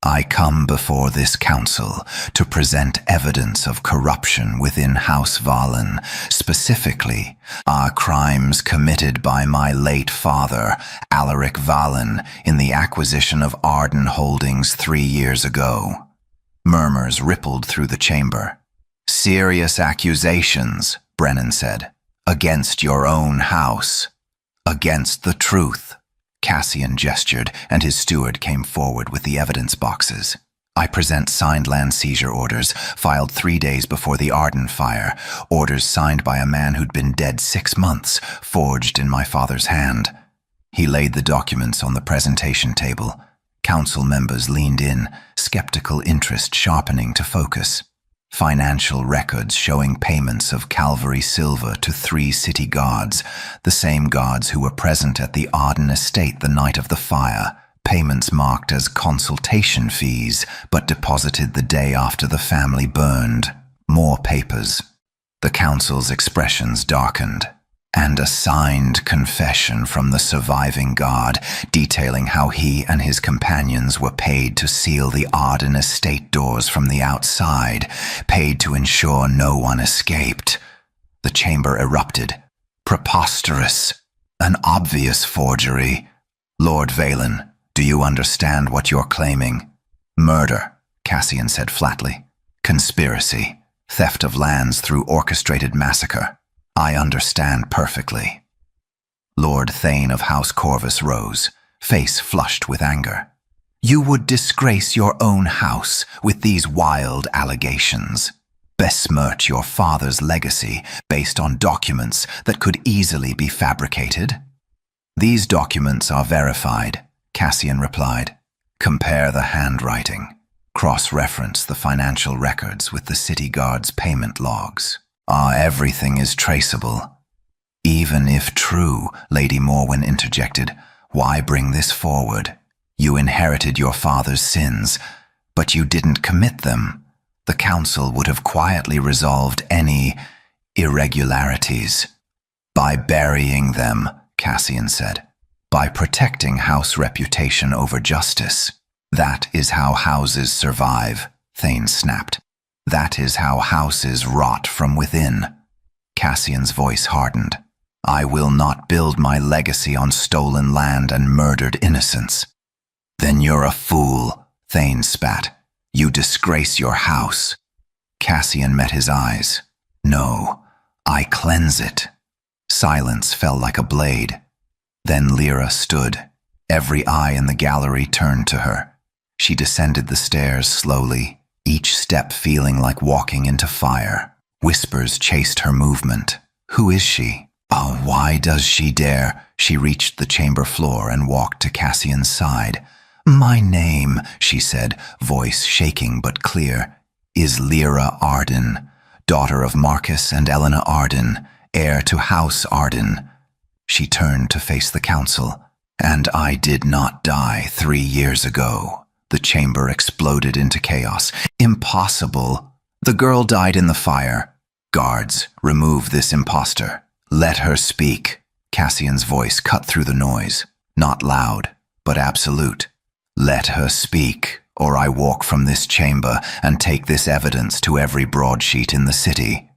"I come before this council to present evidence of corruption within House Valen, specifically our crimes committed by my late father, Alaric Valen, in the acquisition of Arden Holdings 3 years ago." Murmurs rippled through the chamber. "Serious accusations," Brennan said, "against your own house. Against the truth." Cassian gestured, and his steward came forward with the evidence boxes. I present signed land seizure orders, filed 3 days before the Arden fire, orders signed by a man who'd been dead 6 months, forged in my father's hand. He laid the documents on the presentation table. Council members leaned in, skeptical interest sharpening to focus. Financial records showing payments of Calvary silver to 3 city guards, the same guards who were present at the Arden estate the night of the fire. Payments marked as consultation fees, but deposited the day after the family burned. More papers. The council's expressions darkened. And a signed confession from the surviving guard, detailing how he and his companions were paid to seal the Arden estate doors from the outside, paid to ensure no one escaped. The chamber erupted. Preposterous. An obvious forgery. Lord Valen, do you understand what you're claiming? Murder, Cassian said flatly. Conspiracy. Theft of lands through orchestrated massacre. I understand perfectly. Lord Thane of House Corvus rose, face flushed with anger. You would disgrace your own house with these wild allegations. Besmirch your father's legacy based on documents that could easily be fabricated. These documents are verified, Cassian replied. Compare the handwriting. Cross-reference the financial records with the city guard's payment logs. Everything is traceable. Even if true, Lady Morwen interjected, why bring this forward? You inherited your father's sins, but you didn't commit them. The council would have quietly resolved any irregularities. By burying them, Cassian said. By protecting house reputation over justice. That is how houses survive, Thane snapped. That is how houses rot from within. Cassian's voice hardened. I will not build my legacy on stolen land and murdered innocents. Then you're a fool, Thane spat. You disgrace your house. Cassian met his eyes. No, I cleanse it. Silence fell like a blade. Then Lyra stood. Every eye in the gallery turned to her. She descended the stairs slowly, each step feeling like walking into fire. Whispers chased her movement. Who is she? Oh, why does she dare? She reached the chamber floor and walked to Cassian's side. My name, she said, voice shaking but clear, is Lyra Arden, daughter of Marcus and Elena Arden, heir to House Arden. She turned to face the council. And I did not die 3 years ago. The chamber exploded into chaos. Impossible. The girl died in the fire. Guards, remove this impostor. Let her speak. Cassian's voice cut through the noise. Not loud, but absolute. Let her speak, or I walk from this chamber and take this evidence to every broadsheet in the city.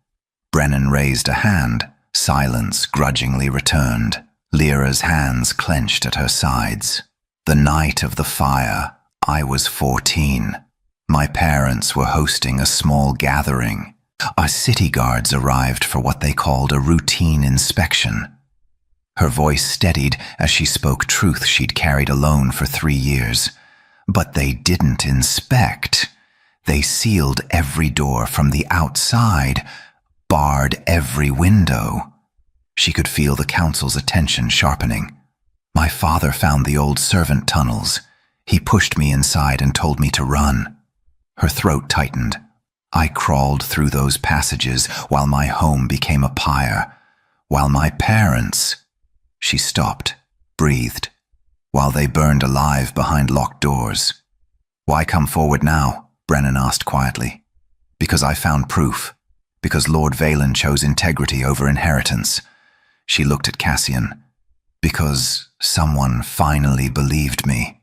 Brennan raised a hand. Silence grudgingly returned. Lyra's hands clenched at her sides. The night of the fire, I was 14. My parents were hosting a small gathering. Our city guards arrived for what they called a routine inspection. Her voice steadied as she spoke truth she'd carried alone for 3 years. But they didn't inspect. They sealed every door from the outside, barred every window. She could feel the council's attention sharpening. My father found the old servant tunnels. He pushed me inside and told me to run. Her throat tightened. I crawled through those passages while my home became a pyre. While my parents... She stopped, breathed, while they burned alive behind locked doors. Why come forward now? Brennan asked quietly. Because I found proof. Because Lord Valen chose integrity over inheritance. She looked at Cassian. Because someone finally believed me.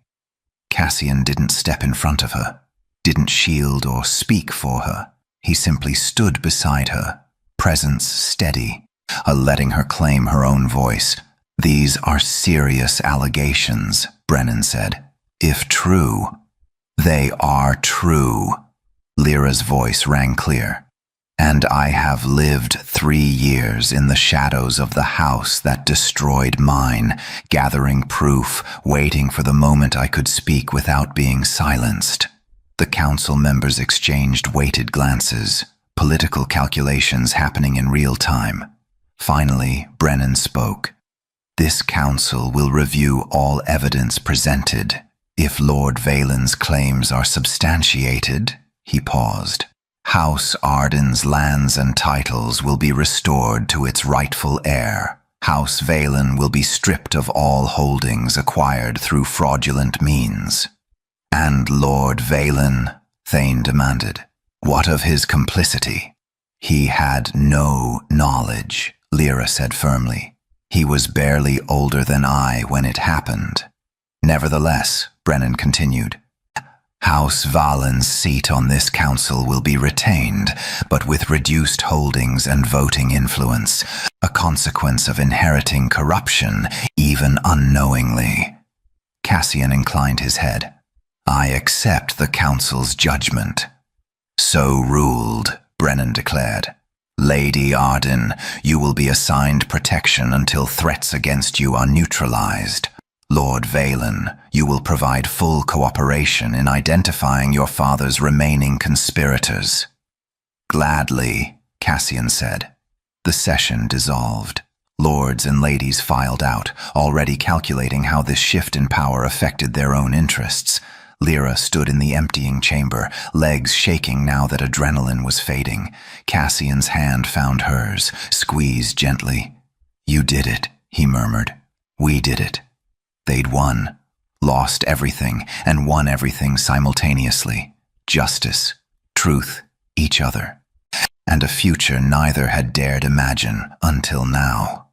Cassian didn't step in front of her, didn't shield or speak for her. He simply stood beside her, presence steady, letting her claim her own voice. These are serious allegations, Brennan said. If true, they are true. Lyra's voice rang clear. And I have lived 3 years in the shadows of the house that destroyed mine, gathering proof, waiting for the moment I could speak without being silenced. The council members exchanged weighted glances, political calculations happening in real time. Finally, Brennan spoke. "This council will review all evidence presented. If Lord Valen's claims are substantiated," he paused, "House Arden's lands and titles will be restored to its rightful heir. House Valen will be stripped of all holdings acquired through fraudulent means." "And Lord Valen?" Thane demanded. "What of his complicity?" "He had no knowledge," Lyra said firmly. "He was barely older than I when it happened." "Nevertheless," Brennan continued, "House Valen's seat on this council will be retained, but with reduced holdings and voting influence, a consequence of inheriting corruption, even unknowingly." Cassian inclined his head. "I accept the council's judgment." "So ruled," Brennan declared. "Lady Arden, you will be assigned protection until threats against you are neutralized. Lord Valen, you will provide full cooperation in identifying your father's remaining conspirators." "Gladly," Cassian said. The session dissolved. Lords and ladies filed out, already calculating how this shift in power affected their own interests. Lyra stood in the emptying chamber, legs shaking now that adrenaline was fading. Cassian's hand found hers, squeezed gently. "You did it," he murmured. "We did it." They'd won, lost everything, and won everything simultaneously. Justice, truth, each other. And a future neither had dared imagine until now.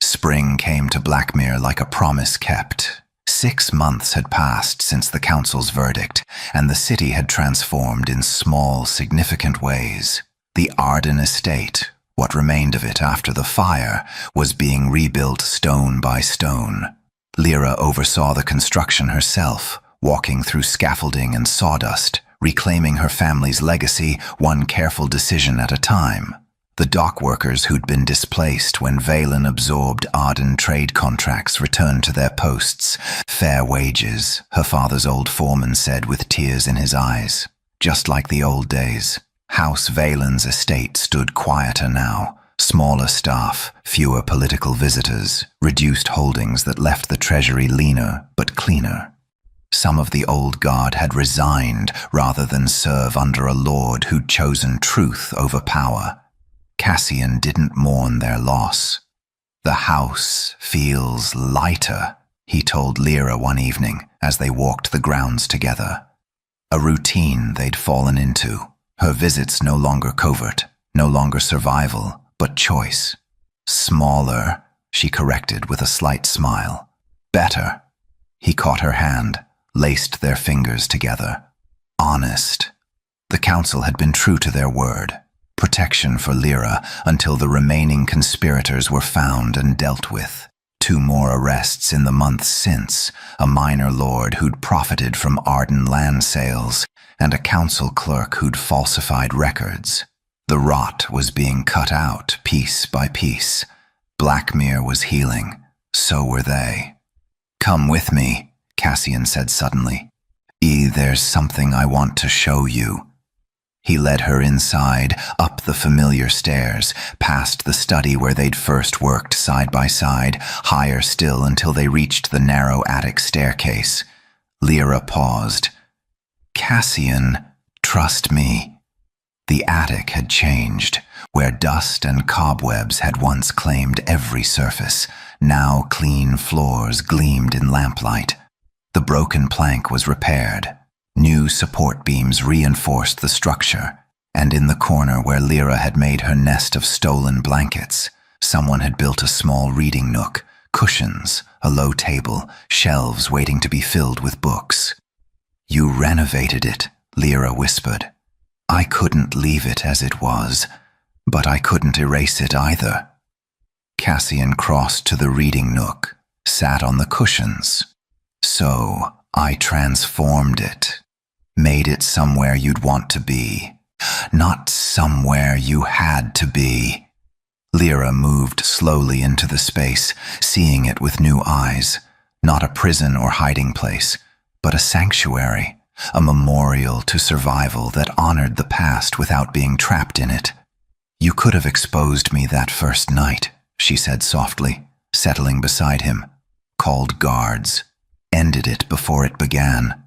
Spring came to Blackmere like a promise kept. 6 months had passed since the council's verdict, and the city had transformed in small, significant ways. The Arden estate, what remained of it after the fire, was being rebuilt stone by stone. Lyra oversaw the construction herself, walking through scaffolding and sawdust, reclaiming her family's legacy one careful decision at a time. The dock workers who'd been displaced when Valen absorbed Arden trade contracts returned to their posts. Fair wages, her father's old foreman said with tears in his eyes. Just like the old days. House Valen's estate stood quieter now. Smaller staff, fewer political visitors, reduced holdings that left the treasury leaner but cleaner. Some of the old guard had resigned rather than serve under a lord who'd chosen truth over power. Cassian didn't mourn their loss. "The house feels lighter," he told Lyra one evening as they walked the grounds together. A routine they'd fallen into. Her visits no longer covert, no longer survival, but choice. "Smaller," she corrected with a slight smile. "Better." He caught her hand, laced their fingers together. "Honest." The council had been true to their word. Protection for Lyra until the remaining conspirators were found and dealt with. 2 more arrests in the months since, a minor lord who'd profited from Arden land sales, and a council clerk who'd falsified records. The rot was being cut out piece by piece. Blackmere was healing. So were they. "Come with me," Cassian said suddenly. "There's something I want to show you." He led her inside, up the familiar stairs, past the study where they'd first worked side by side, higher still until they reached the narrow attic staircase. Lyra paused. "Cassian, trust me." The attic had changed. Where dust and cobwebs had once claimed every surface, now clean floors gleamed in lamplight. The broken plank was repaired. New support beams reinforced the structure, and in the corner where Lyra had made her nest of stolen blankets, someone had built a small reading nook, cushions, a low table, shelves waiting to be filled with books. "You renovated it," Lyra whispered. "I couldn't leave it as it was, but I couldn't erase it either." Cassian crossed to the reading nook, sat on the cushions. "So, I transformed it. Made it somewhere you'd want to be. Not somewhere you had to be." Lyra moved slowly into the space, seeing it with new eyes. Not a prison or hiding place, but a sanctuary. a memorial to survival that honored the past without being trapped in it. "You could have exposed me that first night," she said softly, settling beside him. "Called guards. Ended it before it began.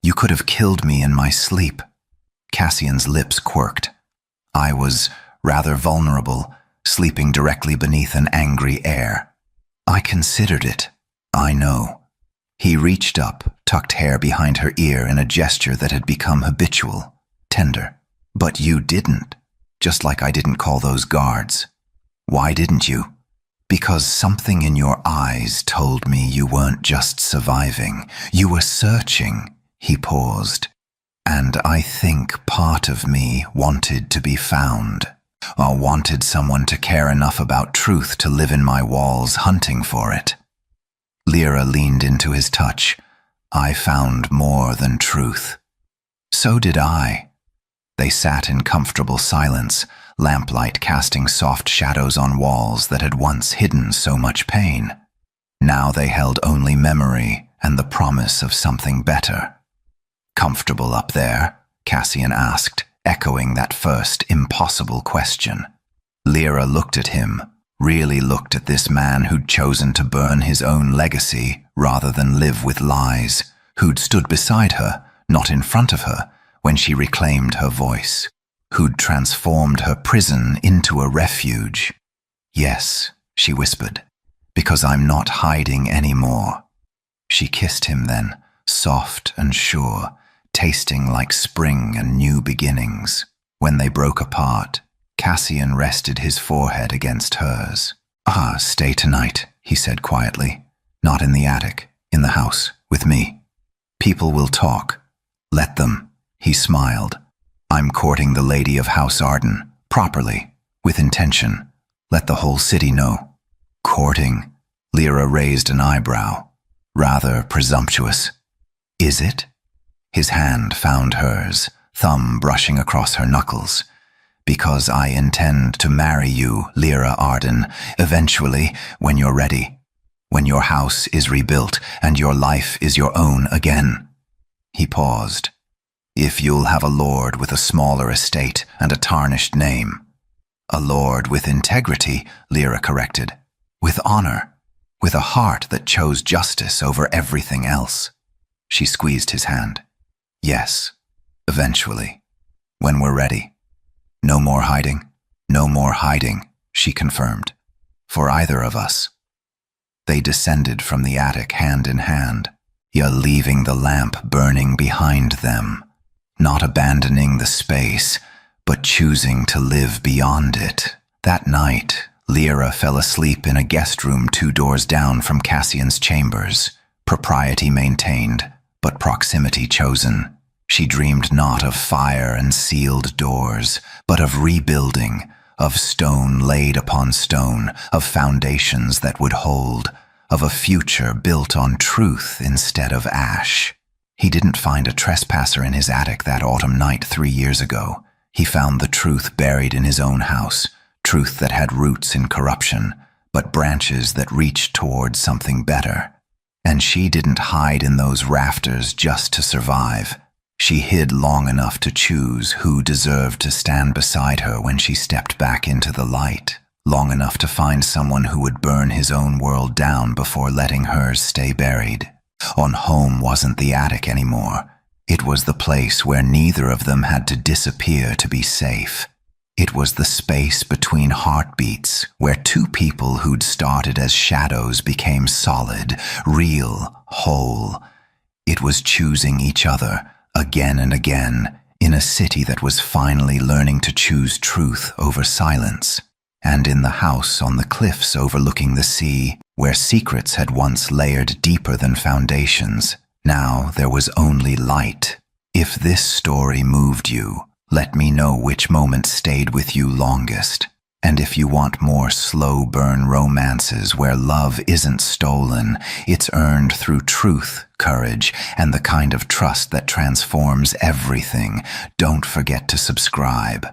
You could have killed me in my sleep." Cassian's lips quirked. "I was rather vulnerable, sleeping directly beneath an angry air. I considered it. I know." He reached up, tucked hair behind her ear in a gesture that had become habitual, tender. "But you didn't, just like I didn't call those guards. Why didn't you?" "Because something in your eyes told me you weren't just surviving, you were searching." He paused. "And I think part of me wanted to be found. I wanted someone to care enough about truth to live in my walls hunting for it." Lyra leaned into his touch. "I found more than truth." "So did I." They sat in comfortable silence, lamplight casting soft shadows on walls that had once hidden so much pain. Now they held only memory and the promise of something better. "Comfortable up there?" Cassian asked, echoing that first impossible question. Lyra looked at him, really looked at this man who'd chosen to burn his own legacy rather than live with lies, who'd stood beside her, not in front of her, when she reclaimed her voice, who'd transformed her prison into a refuge. "Yes," she whispered, "because I'm not hiding anymore." She kissed him then, soft and sure, tasting like spring and new beginnings. When they broke apart, Cassian rested his forehead against hers. "Stay tonight," he said quietly. "Not in the attic, in the house, with me. People will talk. Let them." He smiled. "I'm courting the lady of House Arden, properly, with intention. Let the whole city know." "Courting?" Lyra raised an eyebrow. "Rather presumptuous." "Is it?" His hand found hers, thumb brushing across her knuckles. "Because I intend to marry you, Lyra Arden, eventually, when you're ready. When your house is rebuilt and your life is your own again." He paused. "If you'll have a lord with a smaller estate and a tarnished name." "A lord with integrity," Lyra corrected. "With honor. With a heart that chose justice over everything else." She squeezed his hand. "Yes, eventually. When we're ready. No more hiding." "No more hiding," she confirmed. "For either of us." They descended from the attic hand in hand, leaving the lamp burning behind them. Not abandoning the space, but choosing to live beyond it. That night, Lyra fell asleep in a guest room 2 doors down from Cassian's chambers, propriety maintained, but proximity chosen. She dreamed not of fire and sealed doors, but of rebuilding, of stone laid upon stone, of foundations that would hold, of a future built on truth instead of ash. He didn't find a trespasser in his attic that autumn night 3 years ago. He found the truth buried in his own house, truth that had roots in corruption, but branches that reached towards something better. And she didn't hide in those rafters just to survive. She hid long enough to choose who deserved to stand beside her when she stepped back into the light, long enough to find someone who would burn his own world down before letting hers stay buried. On home wasn't the attic anymore. It was the place where neither of them had to disappear to be safe. It was the space between heartbeats, where 2 people who'd started as shadows became solid, real, whole. It was choosing each other, again and again, in a city that was finally learning to choose truth over silence. And in the house on the cliffs overlooking the sea, where secrets had once layered deeper than foundations, now there was only light. If this story moved you, let me know which moment stayed with you longest. And if you want more slow burn romances where love isn't stolen, it's earned through truth, courage, and the kind of trust that transforms everything, don't forget to subscribe.